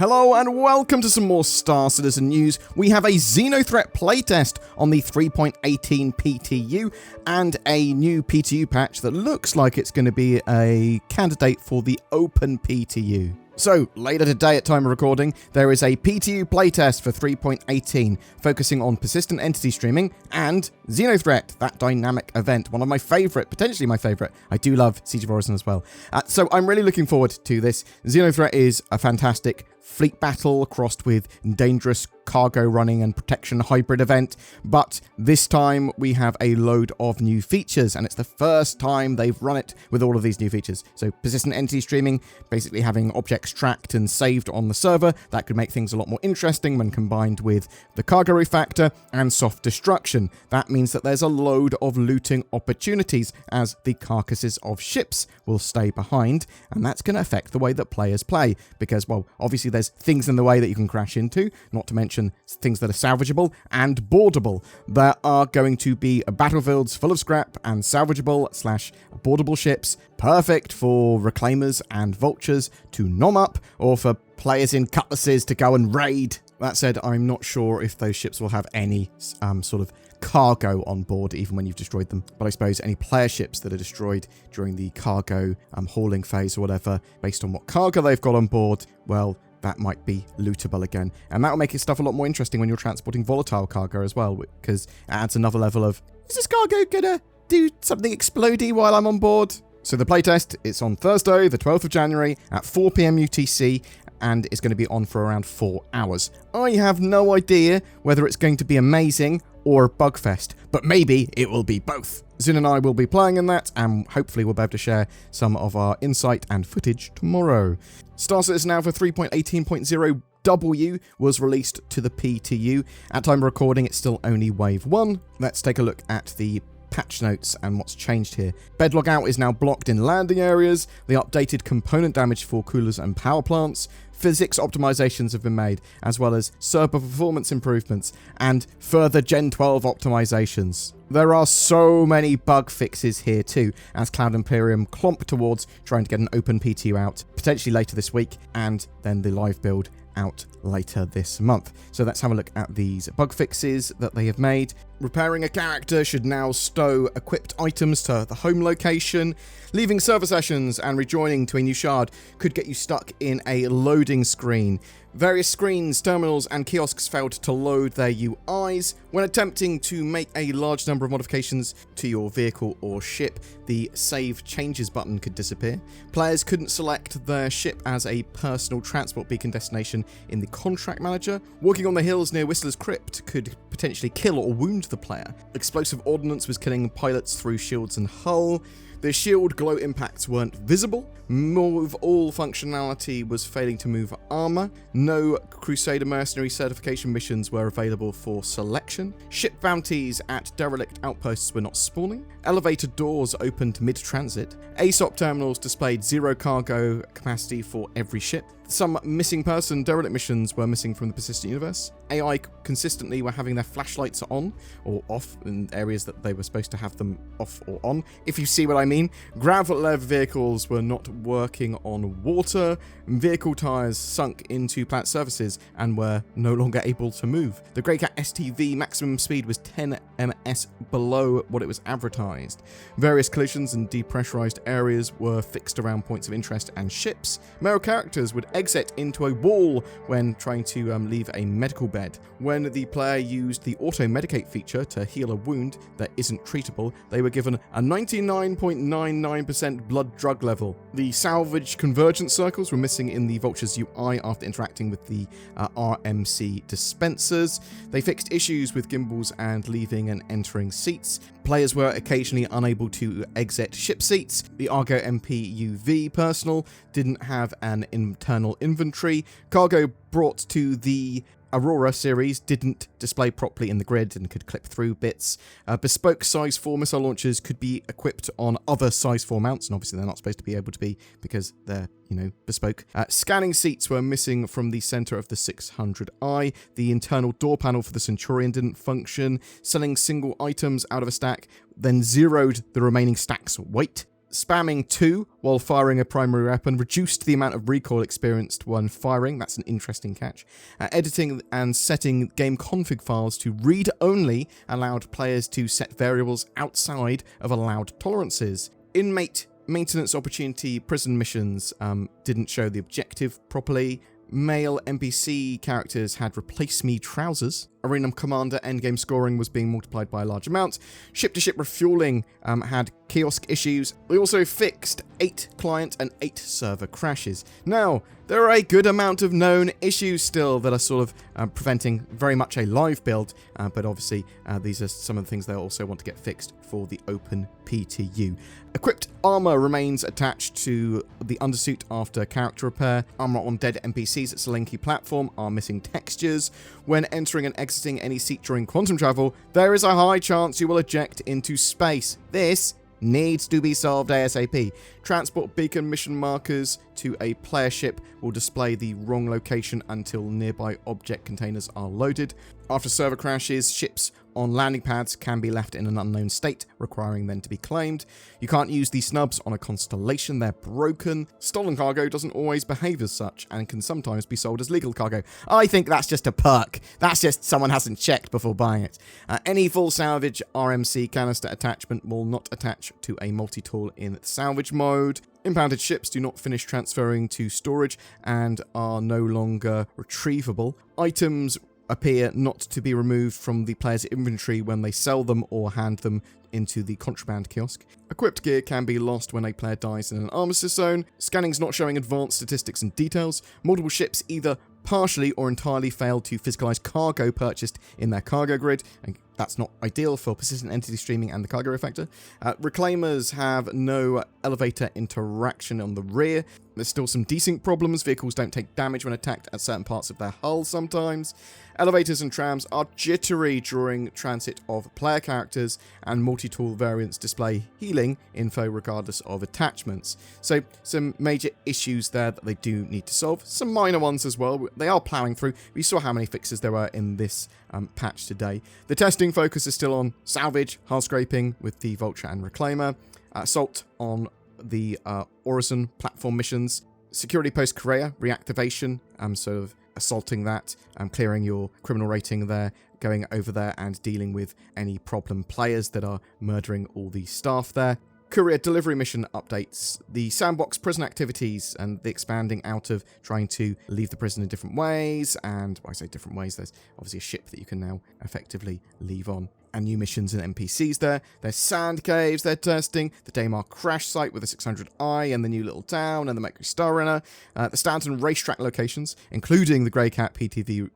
Hello and welcome to some more Star Citizen news. We have a XenoThreat playtest on the 3.18 PTU and a new PTU patch that looks like it's going to be a candidate for the open PTU. So, later today at time of recording, there is a PTU playtest for 3.18, focusing on persistent entity streaming and XenoThreat, that dynamic event. One of my favourite, potentially my favourite. I do love Siege of Orison as well. So I'm really looking forward to this. XenoThreat is a fantastic fleet battle crossed with dangerous cargo running and protection hybrid event, but this time we have a load of new features, and it's the first time they've run it with all of these new features. So persistent entity streaming, basically having objects tracked and saved on the server, that could make things a lot more interesting when combined with the cargo refactor and soft destruction. That means that there's a load of looting opportunities as the carcasses of ships will stay behind, and that's going to affect the way that players play, because, well, obviously there's things in the way that you can crash into, not to mention things that are salvageable and boardable. There are going to be battlefields full of scrap and salvageable / boardable ships, perfect for reclaimers and vultures to nom up, or for players in cutlasses to go and raid. That said, I'm not sure if those ships will have any sort of cargo on board, even when you've destroyed them. But I suppose any player ships that are destroyed during the cargo hauling phase or whatever, based on what cargo they've got on board, well, that might be lootable again. And that will make stuff a lot more interesting when you're transporting volatile cargo as well, because it adds another level of, is this cargo gonna do something explodey while I'm on board? So the playtest, it's on Thursday, the 12th of January at 4 PM UTC, and it's going to be on for around 4 hours. I have no idea whether it's going to be amazing or Bugfest, but maybe it will be both. Zin and I will be playing in that, and hopefully we'll be able to share some of our insight and footage tomorrow. Star Citizen Alpha 3.18.0 W was released to the PTU. At time of recording, it's still only Wave 1. Let's take a look at the patch notes and what's changed here. Bedlog out is now blocked in landing areas. The updated component damage for coolers and power plants. Physics optimizations have been made, as well as server performance improvements and further Gen 12 optimizations. There are so many bug fixes here too, as Cloud Imperium clomp towards trying to get an open PTU out, potentially later this week, and then the live build out later this month. So let's have a look at these bug fixes that they have made. Repairing a character should now stow equipped items to the home location. Leaving server sessions and rejoining to a new shard could get you stuck in a loading screen. Various screens, terminals, and kiosks failed to load their UIs. When attempting to make a large number of modifications to your vehicle or ship, the Save Changes button could disappear. Players couldn't select their ship as a personal transport beacon destination in the contract manager. Walking on the hills near Whistler's Crypt could potentially kill or wound the player. Explosive ordnance was killing pilots through shields and hull. The shield glow impacts weren't visible. Move all functionality was failing to move armor. No Crusader Mercenary certification missions were available for selection. Ship bounties at derelict outposts were not spawning. Elevator doors opened mid-transit. ASOP terminals displayed 0 cargo capacity for every ship. Some missing person derelict missions were missing from the persistent universe. AI consistently were having their flashlights on or off in areas that they were supposed to have them off or on, if you see what I mean. Gravel-led vehicles were not working on water. Vehicle tires sunk into plant surfaces and were no longer able to move. The Greycat STV maximum speed was 10 ms below what it was advertised. Various collisions and depressurized areas were fixed around points of interest and ships. Male characters would exit into a wall when trying to leave a medical bed. When the player used the auto-medicate feature to heal a wound that isn't treatable, they were given a 99.99% blood drug level. The salvage convergence circles were missing in the Vulture's UI after interacting with the RMC dispensers. They fixed issues with gimbals and leaving and entering seats. Players were occasionally unable to exit ship seats. The Argo MPUV personal didn't have an internal inventory. Cargo brought to the Aurora series didn't display properly in the grid and could clip through bits. Bespoke size 4 missile launchers could be equipped on other size 4 mounts, and obviously they're not supposed to be able to be because they're, bespoke. Scanning seats were missing from the center of the 600i. The internal door panel for the Centurion didn't function. Selling single items out of a stack then zeroed the remaining stack's weight. Spamming 2 while firing a primary weapon reduced the amount of recoil experienced when firing. That's an interesting catch. Editing and setting game config files to read-only allowed players to set variables outside of allowed tolerances. Inmate maintenance opportunity prison missions didn't show the objective properly. Male NPC characters had replace me trousers. Arena Commander endgame scoring was being multiplied by a large amount. Ship-to-ship refueling had kiosk issues. We also fixed 8 client and 8 server crashes. Now, there are a good amount of known issues still that are sort of preventing very much a live build, but obviously these are some of the things they also want to get fixed for the open PTU. Equipped armor remains attached to the undersuit after character repair. Armor on dead NPCs at Selenki platform are missing textures. When entering and exiting any seat during quantum travel, there is a high chance you will eject into space. This needs to be solved ASAP. Transport beacon mission markers to a player ship will display the wrong location until nearby object containers are loaded. After server crashes, ships on landing pads can be left in an unknown state, requiring them to be claimed. You can't use the snubs on a constellation, they're broken. Stolen cargo doesn't always behave as such and can sometimes be sold as legal cargo. I think that's just a perk. That's just someone hasn't checked before buying it. Any full salvage RMC canister attachment will not attach to a multi-tool in salvage mode. Impounded ships do not finish transferring to storage and are no longer retrievable. Items appear not to be removed from the player's inventory when they sell them or hand them into the contraband kiosk. Equipped gear can be lost when a player dies in an armistice zone. Scanning's not showing advanced statistics and details. Multiple ships either partially or entirely fail to physicalize cargo purchased in their cargo grid, and that's not ideal for persistent entity streaming and the cargo effector. Reclaimers have no elevator interaction on the rear. There's still some decent problems. Vehicles don't take damage when attacked at certain parts of their hull sometimes. Elevators and trams are jittery during transit of player characters, and multi-tool variants display healing info regardless of attachments. So some major issues there that they do need to solve. Some minor ones as well. They are plowing through. We saw how many fixes there were in this patch today. The testing focus is still on salvage, hull scraping with the Vulture and Reclaimer, assault on the Orison platform missions, security post Korea reactivation, sort of assaulting that, clearing your criminal rating there, going over there and dealing with any problem players that are murdering all the staff there. Courier delivery mission updates, the sandbox prison activities and the expanding out of trying to leave the prison in different ways, and when I say different ways, there's obviously a ship that you can now effectively leave on. And new missions and NPCs there. There's sand caves they're testing, the Daymar crash site with the 600i and the new little town and the Mercury Star Runner, the Stanton racetrack locations, including the Grey Cat PTV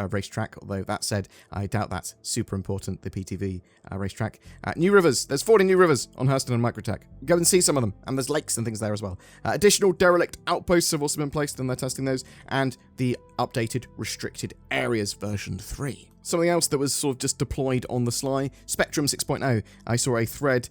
racetrack, although that said, I doubt that's super important, the PTV racetrack. New rivers. There's 40 new rivers on Hurston and Microtech. Go and see some of them, and there's lakes and things there as well. Additional derelict outposts have also been placed, and they're testing those, and the updated restricted areas version 3. Something else that was sort of just deployed on the sly, Spectrum 6.0. I saw a thread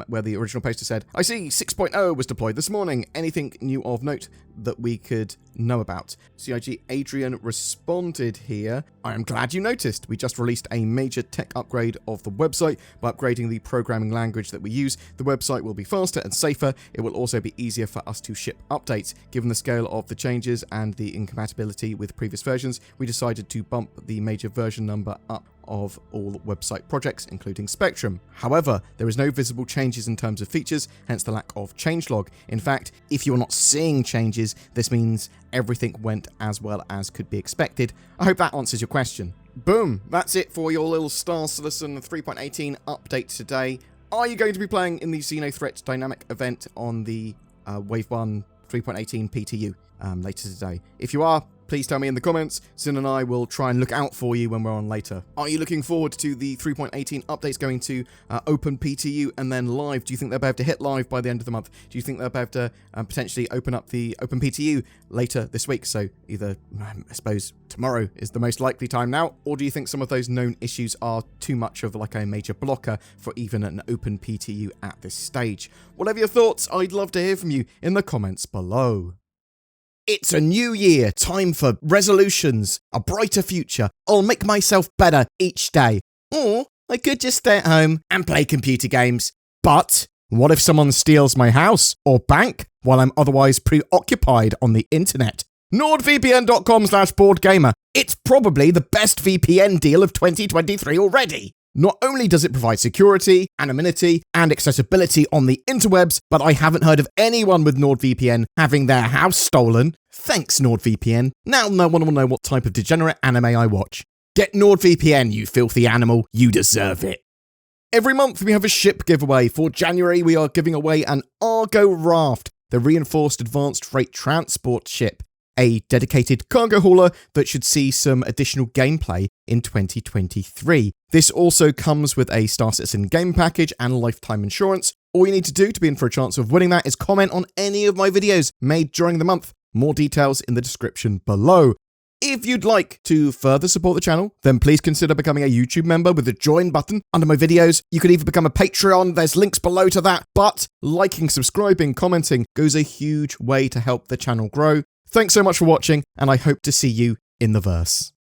where the original poster said, I see 6.0 was deployed this morning. Anything new of note that we could know about? CIG Adrian responded here, I am glad you noticed. We just released a major tech upgrade of the website by upgrading the programming language that we use. The website will be faster and safer. It will also be easier for us to ship updates. Given the scale of the changes and the incompatibility with previous versions, we decided to bump the major version number up of all website projects, including Spectrum. However, there is no visible changes in terms of features, hence the lack of changelog. In fact, if you're not seeing changes, this means everything went as well as could be expected. I hope that answers your question. Boom, that's it for your little Star Citizen 3.18 update today. Are you going to be playing in the XenoThreat dynamic event on the Wave 1 3.18 PTU later today? If you are, please tell me in the comments. Sin and I will try and look out for you when we're on later. Are you looking forward to the 3.18 updates going to Open PTU and then live? Do you think they'll be able to hit live by the end of the month? Do you think they'll be able to potentially open up the Open PTU later this week? So either, I suppose, tomorrow is the most likely time now, or do you think some of those known issues are too much of like a major blocker for even an Open PTU at this stage? Whatever your thoughts, I'd love to hear from you in the comments below. It's a new year, time for resolutions, a brighter future. I'll make myself better each day. Or I could just stay at home and play computer games. But What if someone steals my house or bank while I'm otherwise preoccupied on the internet? NordVPN.com/BoredGamer. It's probably the best VPN deal of 2023 already. Not only does it provide security, anonymity, and accessibility on the interwebs, but I haven't heard of anyone with NordVPN having their house stolen. Thanks, NordVPN. Now no one will know what type of degenerate anime I watch. Get NordVPN, you filthy animal. You deserve it. Every month we have a ship giveaway. For January, we are giving away an Argo Raft, the reinforced advanced freight transport ship, a dedicated cargo hauler that should see some additional gameplay in 2023. This also comes with a Star Citizen game package and lifetime insurance. All you need to do to be in for a chance of winning that is comment on any of my videos made during the month. More details in the description below. If you'd like to further support the channel, then please consider becoming a YouTube member with the join button under my videos. You could even become a Patreon. There's links below to that. But liking, subscribing, commenting goes a huge way to help the channel grow. Thanks so much for watching, and I hope to see you in the verse.